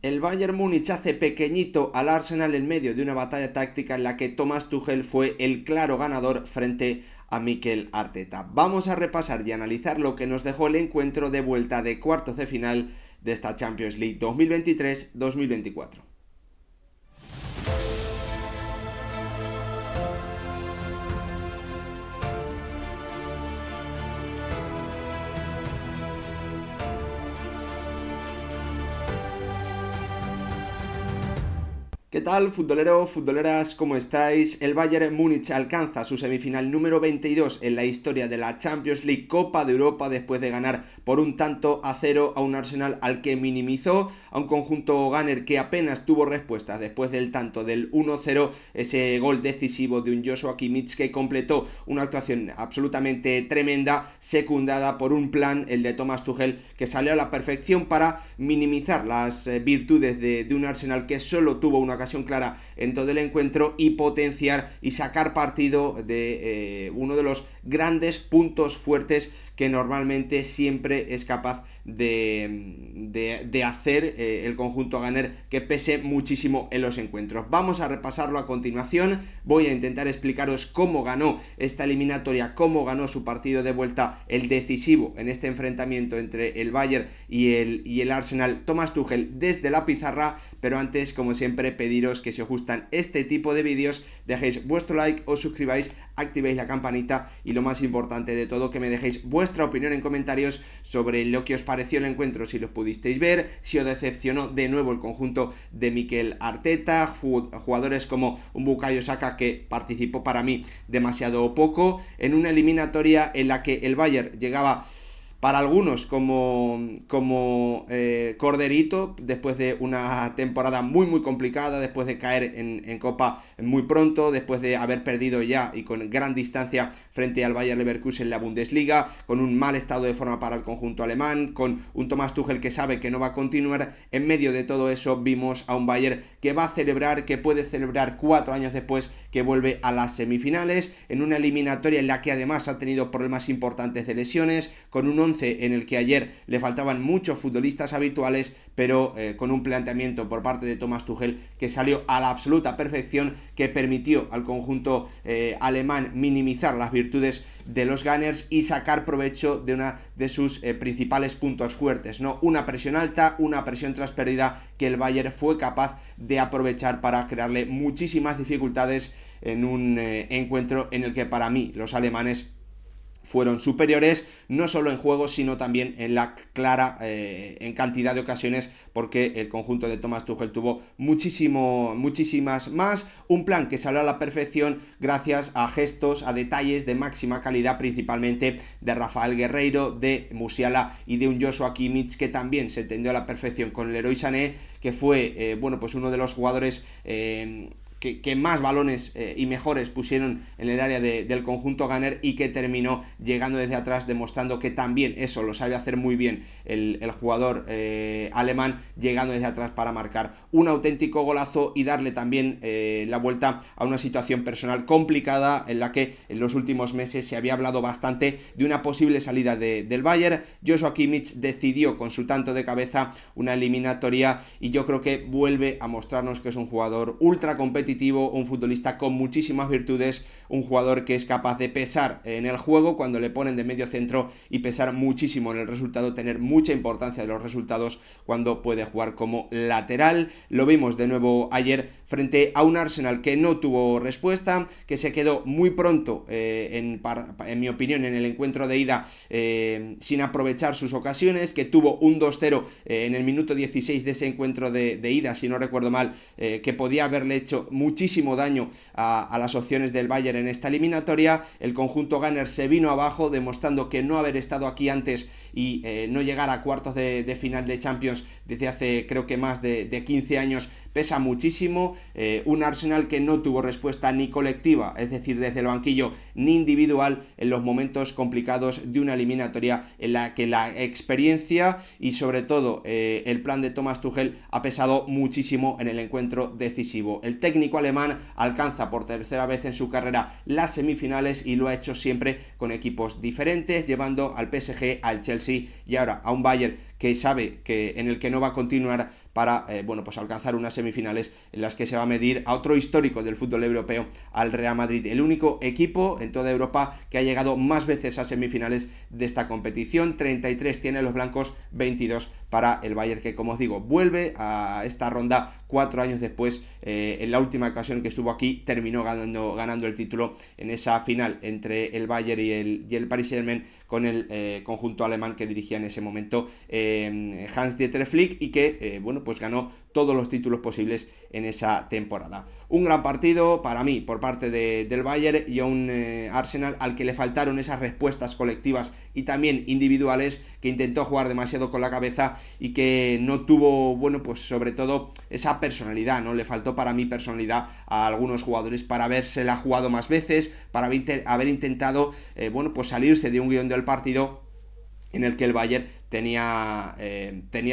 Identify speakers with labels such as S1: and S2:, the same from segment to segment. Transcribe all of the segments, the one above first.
S1: El Bayern Múnich hace pequeñito al Arsenal en medio de una batalla táctica en la que Thomas Tuchel fue el claro ganador frente a Mikel Arteta. Vamos a repasar y analizar lo que nos dejó el encuentro de vuelta de cuartos de final de esta Champions League 2023-2024. ¿Qué tal, futbolero, futboleras? ¿Cómo estáis? El Bayern Múnich alcanza su semifinal número 22 en la historia de la Champions League Copa de Europa después de ganar por 1-0 a un Arsenal al que minimizó, a un conjunto gunner que apenas tuvo respuestas después del tanto del 1-0, ese gol decisivo de un Joshua Kimmich que completó una actuación absolutamente tremenda, secundada por un plan, el de Thomas Tuchel, que salió a la perfección para minimizar las virtudes de un Arsenal que solo tuvo una ocasión clara en todo el encuentro y potenciar y sacar partido de uno de los grandes puntos fuertes que normalmente siempre es capaz de hacer el conjunto gunner, que pese muchísimo en los encuentros. Vamos a repasarlo a continuación. Voy a intentar explicaros cómo ganó esta eliminatoria, cómo ganó su partido de vuelta, el decisivo en este enfrentamiento entre el Bayern y el Arsenal, Thomas Tuchel, desde la pizarra. Pero antes, como siempre, pediros que si os gustan este tipo de vídeos dejéis vuestro like, os suscribáis, activéis la campanita y lo más importante de todo, que me dejéis vuestra opinión en comentarios sobre lo que os pareció el encuentro, si lo pudisteis ver, si os decepcionó de nuevo el conjunto de Mikel Arteta, jugadores como un Bukayo Saka que participó para mí demasiado poco en una eliminatoria en la que el Bayern llegaba para algunos como corderito después de una temporada muy complicada, después de caer en Copa muy pronto, después de haber perdido ya y con gran distancia frente al Bayer Leverkusen en la Bundesliga, con un mal estado de forma para el conjunto alemán, con un Thomas Tuchel que sabe que no va a continuar. En medio de todo eso vimos a un Bayern que va a celebrar, que puede celebrar 4 años después, que vuelve a las semifinales, en una eliminatoria en la que además ha tenido problemas importantes de lesiones, con un en el que ayer le faltaban muchos futbolistas habituales, pero con un planteamiento por parte de Thomas Tuchel que salió a la absoluta perfección, que permitió al conjunto alemán minimizar las virtudes de los Gunners y sacar provecho de una de sus principales puntos fuertes, ¿no? Una presión alta, una presión tras pérdida que el Bayern fue capaz de aprovechar para crearle muchísimas dificultades en un encuentro en el que para mí los alemanes fueron superiores, no solo en juego, sino también en la clara, en cantidad de ocasiones, porque el conjunto de Thomas Tuchel tuvo muchísimas más, un plan que salió a la perfección gracias a gestos, a detalles de máxima calidad, principalmente de Rafael Guerreiro, de Musiala y de un Joshua Kimmich, que también se entendió a la perfección con el Leroy Sané, que fue, pues uno de los jugadores que más balones y mejores pusieron en el área del conjunto gunner, y que terminó llegando desde atrás, demostrando que también eso lo sabe hacer muy bien el jugador alemán, llegando desde atrás para marcar un auténtico golazo y darle también la vuelta a una situación personal complicada en la que en los últimos meses se había hablado bastante de una posible salida del Bayern. Joshua Kimmich decidió con su tanto de cabeza una eliminatoria, y yo creo que vuelve a mostrarnos que es un jugador ultra competitivo, un futbolista con muchísimas virtudes, un jugador que es capaz de pesar en el juego cuando le ponen de medio centro y pesar muchísimo en el resultado, tener mucha importancia de los resultados cuando puede jugar como lateral. Lo vimos de nuevo ayer frente a un Arsenal que no tuvo respuesta, que se quedó muy pronto, en mi opinión, en el encuentro de ida, sin aprovechar sus ocasiones, que tuvo un 2-0 en el minuto 16 de ese encuentro de ida, si no recuerdo mal, que podía haberle hecho muchísimo daño a las opciones del Bayern en esta eliminatoria. El conjunto gunner se vino abajo, demostrando que no haber estado aquí antes y no llegar a cuartos de final de Champions desde hace, creo que más de 15 años, pesa muchísimo. Un Arsenal que no tuvo respuesta ni colectiva, es decir, desde el banquillo, ni individual en los momentos complicados de una eliminatoria en la que la experiencia y sobre todo el plan de Thomas Tuchel ha pesado muchísimo en el encuentro decisivo. El técnico alemán alcanza por tercera vez en su carrera las semifinales y lo ha hecho siempre con equipos diferentes, llevando al PSG, al Chelsea y ahora a un Bayern que sabe que en el que no va a continuar, para bueno, pues alcanzar unas semifinales en las que se va a medir a otro histórico del fútbol europeo, al Real Madrid, el único equipo en toda Europa que ha llegado más veces a semifinales de esta competición. 33 tienen los blancos, 22 para el Bayern, que como os digo, vuelve a esta ronda 4 años después. En la última ocasión que estuvo aquí terminó ganando el título en esa final entre el Bayern y el Paris Saint-Germain, con el conjunto alemán que dirigía en ese momento Hans-Dieter Flick, y que bueno, pues ganó todos los títulos posibles en esa temporada. Un gran partido para mí por parte del Bayern, y a un Arsenal al que le faltaron esas respuestas colectivas y también individuales, que intentó jugar demasiado con la cabeza y que no tuvo, bueno, pues sobre todo esa personalidad, ¿no? Le faltó para mí personalidad a algunos jugadores para habérsela jugado más veces, para haber intentado bueno, pues salirse de un guión del partido en el que el Bayern tenía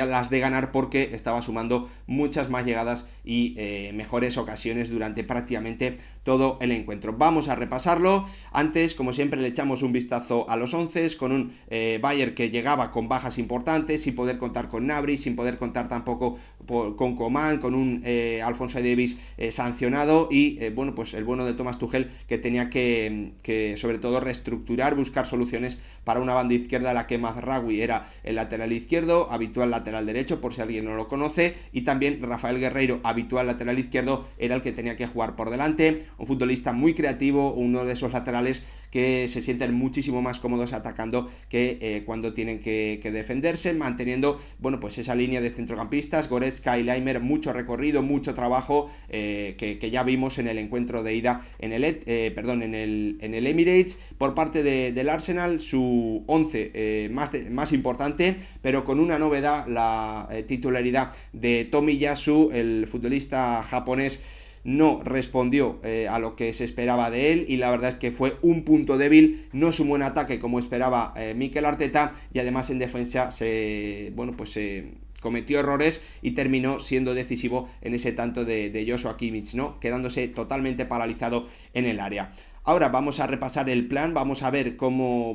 S1: las de ganar, porque estaba sumando muchas más llegadas y mejores ocasiones durante prácticamente todo el encuentro. Vamos a repasarlo. Antes, como siempre, le echamos un vistazo a los 11, con un Bayern que llegaba con bajas importantes, sin poder contar con Gnabry, sin poder contar tampoco con Coman, con un Alphonso Davies sancionado, y bueno, pues el bueno de Thomas Tuchel, que tenía que sobre todo reestructurar, buscar soluciones para una banda izquierda, la que Mazraoui era el lateral izquierdo, habitual lateral derecho, por si alguien no lo conoce, y también Rafael Guerreiro, habitual lateral izquierdo, era el que tenía que jugar por delante. Un futbolista muy creativo, uno de esos laterales que se sienten muchísimo más cómodos atacando que cuando tienen que defenderse, manteniendo, bueno, pues esa línea de centrocampistas, Goretzka y Laimer, mucho recorrido, mucho trabajo, que ya vimos en el encuentro de ida en el Emirates. Por parte del Arsenal, su 11 más importante, pero con una novedad: la titularidad de Tomiyasu, el futbolista japonés, no respondió a lo que se esperaba de él, y la verdad es que fue un punto débil. No es un buen ataque como esperaba Mikel Arteta, y además en defensa se cometió errores y terminó siendo decisivo en ese tanto de Joshua Kimmich, ¿no? Quedándose totalmente paralizado en el área. Ahora vamos a repasar el plan, vamos a ver cómo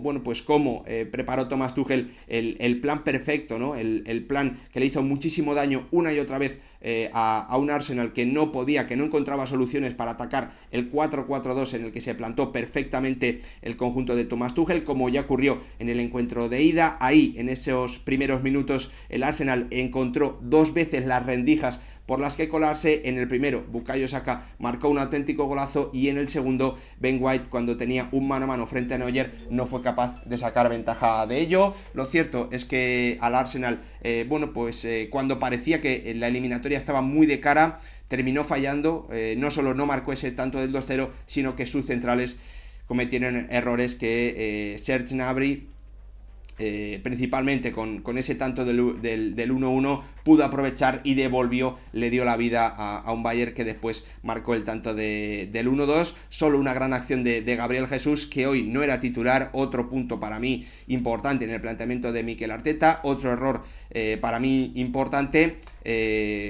S1: preparó Thomas Tuchel el plan perfecto, ¿no? El plan que le hizo muchísimo daño una y otra vez a un Arsenal que no encontraba soluciones para atacar el 4-4-2 en el que se plantó perfectamente el conjunto de Thomas Tuchel, como ya ocurrió en el encuentro de ida. Ahí, en esos primeros minutos, el Arsenal encontró 2 veces las rendijas por las que colarse. En el primero, Bukayo Saka marcó un auténtico golazo, y en el segundo, Ben White, cuando tenía un mano a mano frente a Neuer, no fue capaz de sacar ventaja de ello. Lo cierto es que al Arsenal, cuando parecía que la eliminatoria estaba muy de cara, terminó fallando. No solo no marcó ese tanto del 2-0, sino que sus centrales cometieron errores que Serge Gnabry, principalmente con ese tanto del 1-1, pudo aprovechar y le dio la vida a un Bayern que después marcó el tanto del 1-2. Solo una gran acción de Gabriel Jesús, que hoy no era titular, otro punto para mí importante en el planteamiento de Mikel Arteta, otro error para mí importante.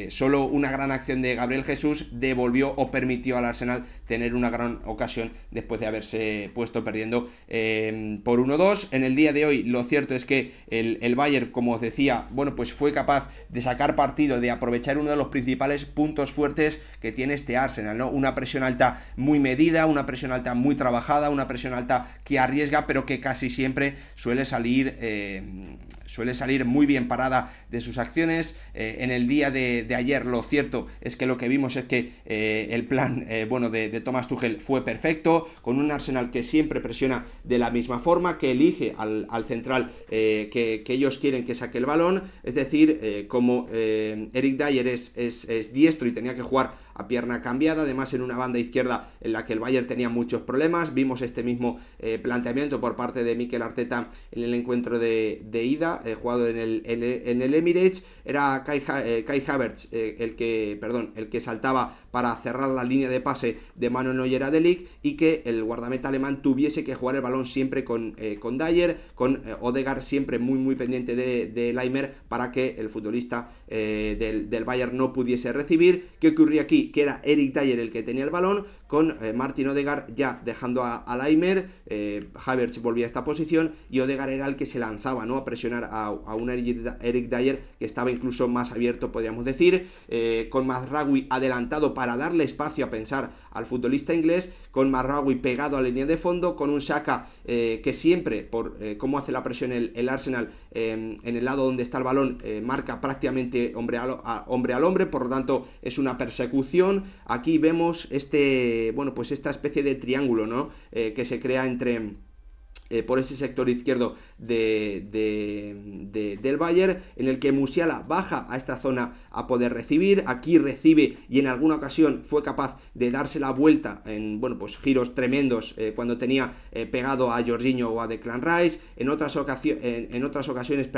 S1: Solo una gran acción de Gabriel Jesús devolvió o permitió al Arsenal tener una gran ocasión después de haberse puesto perdiendo por 1-2. En el día de hoy, lo cierto es que el Bayern, como os decía, bueno, pues fue capaz de sacar partido, de aprovechar uno de los principales puntos fuertes que tiene este Arsenal, ¿no? Una presión alta muy medida, una presión alta muy trabajada, una presión alta que arriesga, pero que casi siempre suele salir muy bien parada de sus acciones. En el día de ayer, lo cierto es que lo que vimos es que el plan de Thomas Tuchel fue perfecto, con un Arsenal que siempre presiona de la misma forma, que elige al central que ellos quieren que saque el balón. Es decir, como Eric Dyer es diestro y tenía que jugar a pierna cambiada, además en una banda izquierda en la que el Bayern tenía muchos problemas, vimos este mismo planteamiento por parte de Mikel Arteta en el encuentro de ida, jugado en el Emirates. Era Kai Havertz el que saltaba para cerrar la línea de pase de Manuel Neuer a De Ligt, y que el guardameta alemán tuviese que jugar el balón siempre con Dyer, con Odegaard siempre muy muy pendiente de Laimer, para que el futbolista del Bayern no pudiese recibir. ¿Qué ocurría aquí? Que era Eric Dyer el que tenía el balón, con Martin Odegaard ya dejando a Laimer. Havertz volvía a esta posición y Odegaard era el que se lanzaba, ¿no?, a presionar a un Eric Dyer que estaba incluso más abierto, podríamos decir, con Mazraoui adelantado para darle espacio a pensar al futbolista inglés, con Mazraoui pegado a la línea de fondo, con un Xhaka que siempre, por cómo hace la presión el Arsenal en el lado donde está el balón, marca prácticamente hombre al hombre, por lo tanto es una persecución. Aquí vemos esta especie de triángulo, ¿no? Que se crea por ese sector izquierdo del Bayern, en el que Musiala baja a esta zona a poder recibir. Aquí recibe y en alguna ocasión fue capaz de darse la vuelta en giros tremendos cuando tenía pegado a Jorginho o a Declan Rice. En otras ocasiones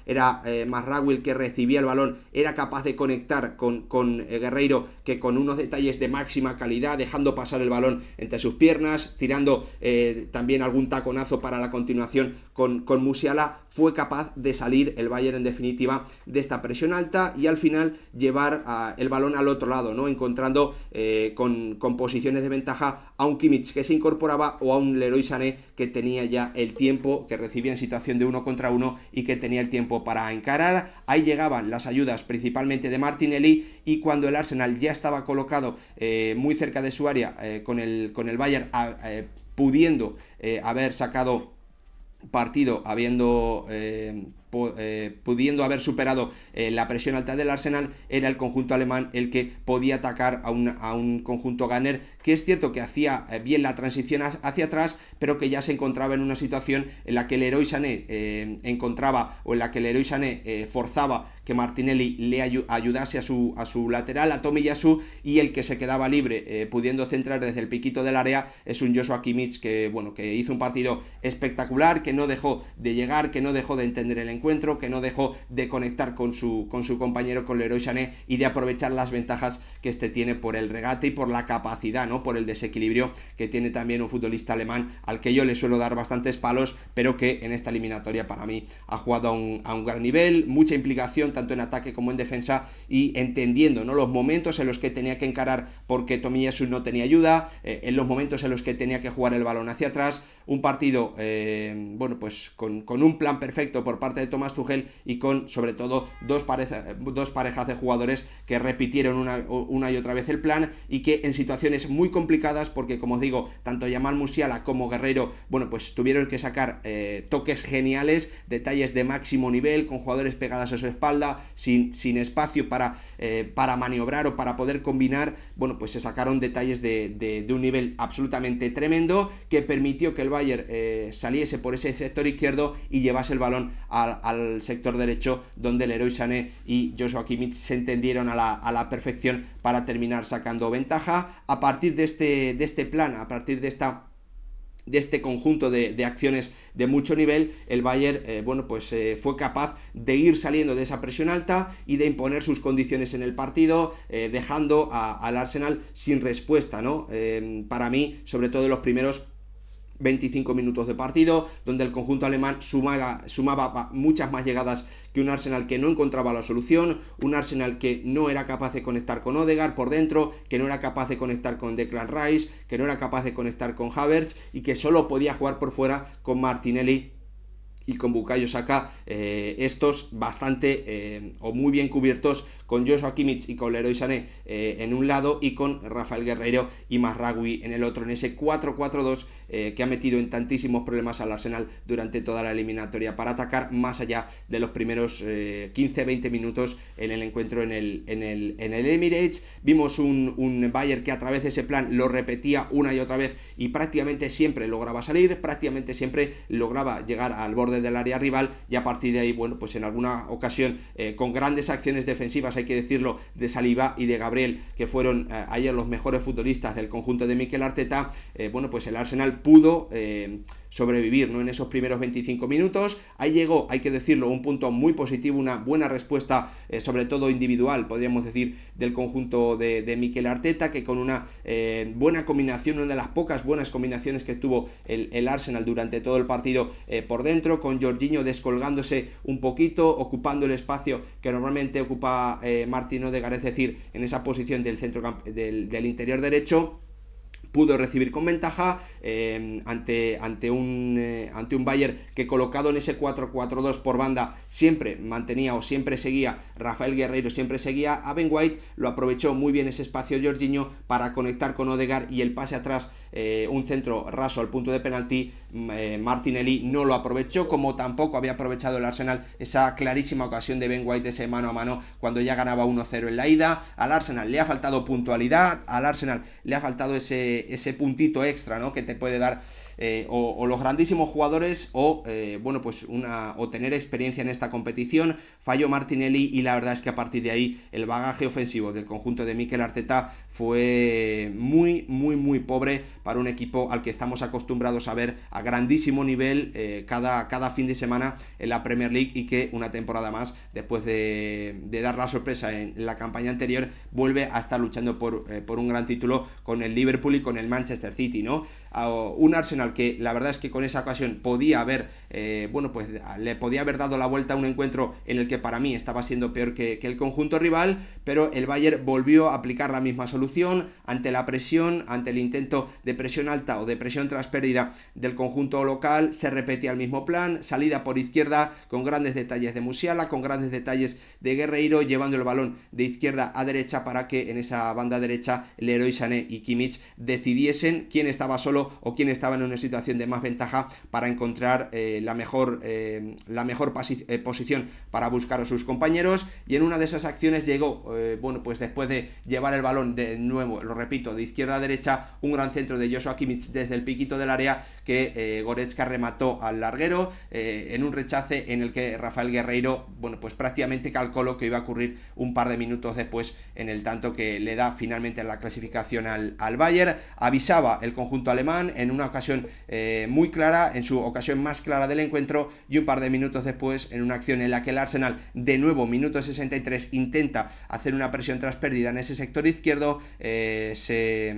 S1: era Mazraoui el que recibía el balón, era capaz de conectar con Guerreiro, que con unos detalles de máxima calidad, dejando pasar el balón entre sus piernas, tirando también algún taconazo para la continuación con Musiala, fue capaz de salir el Bayern en definitiva de esta presión alta y al final llevar el balón al otro lado, ¿no? Encontrando con posiciones de ventaja a un Kimmich que se incorporaba o a un Leroy Sané que tenía ya el tiempo, que recibía en situación de 1 contra 1 y que tenía el tiempo para encarar. Ahí llegaban las ayudas principalmente de Martinelli, y cuando el Arsenal ya estaba colocado muy cerca de su área con el Bayern pudiendo haber sacado partido, pudiendo haber superado la presión alta del Arsenal, era el conjunto alemán el que podía atacar a un conjunto gunner, que es cierto que hacía bien la transición hacia atrás, pero que ya se encontraba en una situación en la que el Leroy Sané forzaba que Martinelli le ayudase a su lateral, a Tomiyasu, y el que se quedaba libre, pudiendo centrar desde el piquito del área, es un Joshua Kimmich que hizo un partido espectacular, que no dejó de llegar, que no dejó de entender el encuentro, que no dejó de conectar con su compañero, con Leroy Sané, y de aprovechar las ventajas que tiene por el regate y por la capacidad, ¿no? Por el desequilibrio que tiene también un futbolista alemán al que yo le suelo dar bastantes palos, pero que en esta eliminatoria para mí ha jugado a un gran nivel, mucha implicación tanto en ataque como en defensa, y entendiendo, ¿no?, los momentos en los que tenía que encarar porque Tomiyasu no tenía ayuda, en los momentos en los que tenía que jugar el balón hacia atrás. Un partido con un plan perfecto por parte de Thomas Tuchel, y con sobre todo dos parejas de jugadores que repitieron una y otra vez el plan, y que en situaciones muy complicadas, porque como os digo, tanto Jamal Musiala como Guerreiro tuvieron que sacar toques geniales, detalles de máximo nivel, con jugadores pegados a su espalda, sin espacio para maniobrar o para poder combinar. Se sacaron detalles de un nivel absolutamente tremendo, que permitió que el Bayern saliese por ese sector izquierdo y llevase el balón al sector derecho, donde Leroy Sané y Joshua Kimmich se entendieron a la perfección para terminar sacando ventaja. A partir de este plan, a partir de este conjunto de acciones de mucho nivel, el Bayern fue capaz de ir saliendo de esa presión alta y de imponer sus condiciones en el partido, dejando al Arsenal sin respuesta, ¿no? Para mí, sobre todo en los primeros 25 minutos de partido, donde el conjunto alemán sumaba muchas más llegadas que un Arsenal que no encontraba la solución, un Arsenal que no era capaz de conectar con Odegaard por dentro, que no era capaz de conectar con Declan Rice, que no era capaz de conectar con Havertz, y que solo podía jugar por fuera con Martinelli y con Bukayo Saka, estos bastante o muy bien cubiertos con Joshua Kimmich y con Leroy Sané en un lado, y con Rafael Guerreiro y Mazraoui en el otro, en ese 4-4-2 que ha metido en tantísimos problemas al Arsenal durante toda la eliminatoria, para atacar más allá de los primeros 15-20 minutos en el encuentro en el Emirates. Vimos un Bayern que a través de ese plan lo repetía una y otra vez, y prácticamente siempre lograba salir, prácticamente siempre lograba llegar al borde del área rival, y a partir de ahí, en alguna ocasión con grandes acciones defensivas, hay que decirlo, de Saliba y de Gabriel, que fueron ayer los mejores futbolistas del conjunto de Mikel Arteta, el Arsenal pudo sobrevivir, ¿no?, en esos primeros 25 minutos. Ahí llegó, hay que decirlo, un punto muy positivo, una buena respuesta, sobre todo individual, podríamos decir, del conjunto de Mikel Arteta, que con una buena combinación, una de las pocas buenas combinaciones que tuvo el Arsenal durante todo el partido por dentro, con Jorginho descolgándose un poquito, ocupando el espacio que normalmente ocupa Martin Odegaard, es decir, en esa posición del centro del interior derecho, pudo recibir con ventaja ante un Bayern que, colocado en ese 4-4-2 por banda, siempre mantenía o siempre seguía Rafael Guerreiro, siempre seguía a Ben White. Lo aprovechó muy bien ese espacio Jorginho para conectar con Odegaard, y el pase atrás, un centro raso al punto de penalti, Martinelli no lo aprovechó, como tampoco había aprovechado el Arsenal esa clarísima ocasión de Ben White, ese mano a mano cuando ya ganaba 1-0 en la ida. Al Arsenal le ha faltado puntualidad, al Arsenal le ha faltado ese puntito extra, ¿no?, que te puede dar o los grandísimos jugadores o tener experiencia en esta competición. Falló Martinelli, y la verdad es que a partir de ahí el bagaje ofensivo del conjunto de Mikel Arteta fue muy pobre para un equipo al que estamos acostumbrados a ver a grandísimo nivel cada fin de semana en la Premier League, y que una temporada más, después de dar la sorpresa en la campaña anterior, vuelve a estar luchando por un gran título con el Liverpool y con el Manchester City, ¿no? Un Arsenal que la verdad es que con esa ocasión podía haber le podía haber dado la vuelta a un encuentro en el que para mí estaba siendo peor que el conjunto rival, pero el Bayern volvió a aplicar la misma solución ante la presión, ante el intento de presión alta o de presión tras pérdida del conjunto local. Se repetía el mismo plan: salida por izquierda con grandes detalles de Musiala, con grandes detalles de Guerreiro, llevando el balón de izquierda a derecha para que en esa banda derecha Leroy Sané y Kimmich decidiesen quién estaba solo o quién estaba en una situación de más ventaja para encontrar la mejor posición para buscar a sus compañeros. Y en una de esas acciones llegó, después de llevar el balón de nuevo, lo repito, de izquierda a derecha, un gran centro de Joshua Kimmich desde el piquito del área que Goretzka remató al larguero en un rechace en el que Rafael Guerreiro prácticamente calculó que iba a ocurrir un par de minutos después, en el tanto que le da finalmente la clasificación al Bayern. Avisaba el conjunto alemán en una ocasión muy clara, en su ocasión más clara del encuentro, y un par de minutos después, en una acción en la que el Arsenal, de nuevo, minuto 63, intenta hacer una presión tras pérdida en ese sector izquierdo, se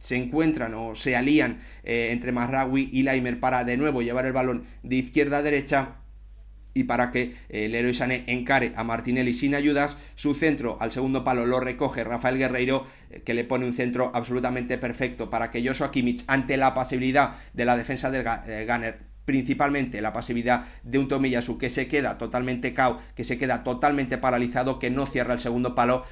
S1: encuentran o se alían entre Mazraoui y Laimer para de nuevo llevar el balón de izquierda a derecha, y para que Leroy Sané encare a Martinelli sin ayudas. Su centro al segundo palo lo recoge Rafael Guerreiro, que le pone un centro absolutamente perfecto para que Joshua Kimmich, ante la pasibilidad de la defensa del Gunner, principalmente la pasividad de un Tomiyasu que se queda totalmente cao, que se queda totalmente paralizado, que no cierra el segundo palo,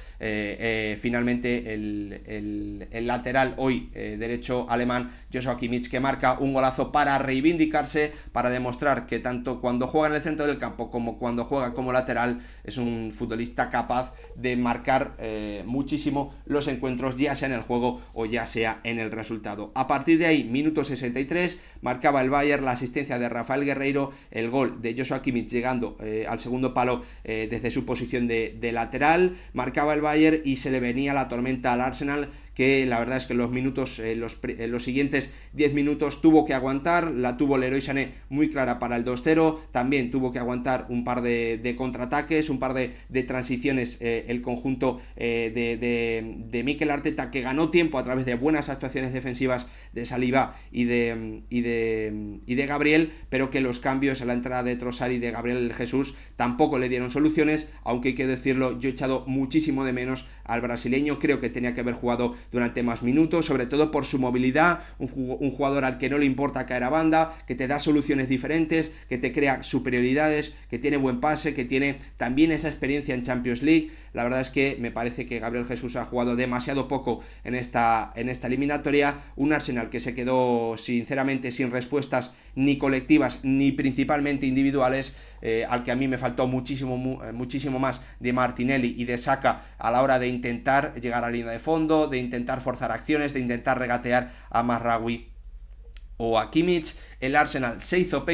S1: finalmente el lateral hoy derecho alemán, Joshua Kimmich, que marca un golazo para reivindicarse, para demostrar que tanto cuando juega en el centro del campo como cuando juega como lateral es un futbolista capaz de marcar muchísimo los encuentros, ya sea en el juego o ya sea en el resultado. A partir de ahí, minuto 63, marcaba el Bayern, la asistencia de Rafael Guerreiro, el gol de Joshua Kimmich llegando al segundo palo desde su posición de lateral. Marcaba el Bayern y se le venía la tormenta al Arsenal, que la verdad es que los siguientes 10 minutos tuvo que aguantar. La tuvo Leroy Sané muy clara para el 2-0, también tuvo que aguantar un par de contraataques, un par de transiciones, el conjunto de Mikel Arteta, que ganó tiempo a través de buenas actuaciones defensivas de Saliba y de Gabriel, pero que los cambios a la entrada de Trossard y de Gabriel Jesús tampoco le dieron soluciones, aunque hay que decirlo, yo he echado muchísimo de menos al brasileño. Creo que tenía que haber jugado durante más minutos, sobre todo por su movilidad, un jugador al que no le importa caer a banda, que te da soluciones diferentes, que te crea superioridades, que tiene buen pase, que tiene también esa experiencia en Champions League. La verdad es que me parece que Gabriel Jesús ha jugado demasiado poco en esta eliminatoria. Un Arsenal que se quedó sinceramente sin respuestas ni colectivas ni principalmente individuales, al que a mí me faltó muchísimo más de Martinelli y de Saka a la hora de intentar llegar a la línea de fondo, de intentar forzar acciones, de intentar regatear a Mazraoui o a Kimmich. El Arsenal se hizo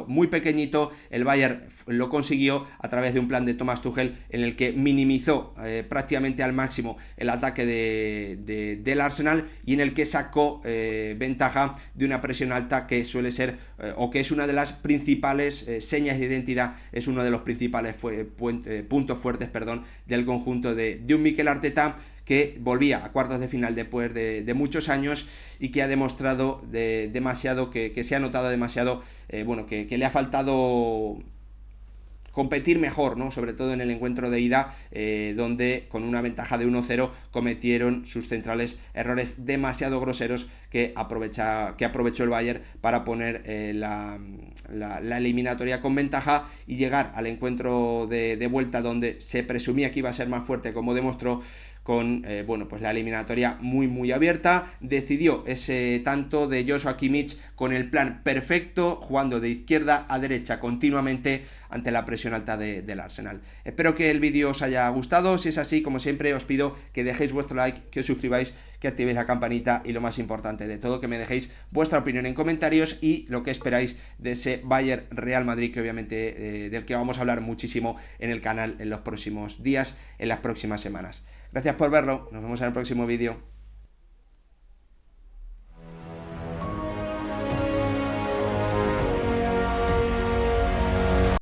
S1: muy pequeñito. El Bayern lo consiguió a través de un plan de Thomas Tuchel en el que minimizó prácticamente al máximo el ataque del Arsenal, y en el que sacó ventaja de una presión alta que suele ser o que es una de las principales señas de identidad, es uno de los principales puntos fuertes del conjunto de un Mikel Arteta, que volvía a cuartos de final después de muchos años, y que ha demostrado demasiado, que se ha notado demasiado, que le ha faltado competir mejor, ¿no? Sobre todo en el encuentro de ida, donde con una ventaja de 1-0 cometieron sus centrales errores demasiado groseros que aprovechó el Bayern para poner la eliminatoria con ventaja y llegar al encuentro de vuelta, donde se presumía que iba a ser más fuerte, como demostró, con bueno, pues la eliminatoria muy abierta. Decidió ese tanto de Joshua Kimmich con el plan perfecto, jugando de izquierda a derecha continuamente ante la presión alta del Arsenal. Espero que el vídeo os haya gustado. Si es así, como siempre, os pido que dejéis vuestro like, que os suscribáis, que activéis la campanita y, lo más importante de todo, que me dejéis vuestra opinión en comentarios y lo que esperáis de ese Bayern Real Madrid, que obviamente del que vamos a hablar muchísimo en el canal en los próximos días, en las próximas semanas. Gracias por verlo, nos vemos en el próximo vídeo.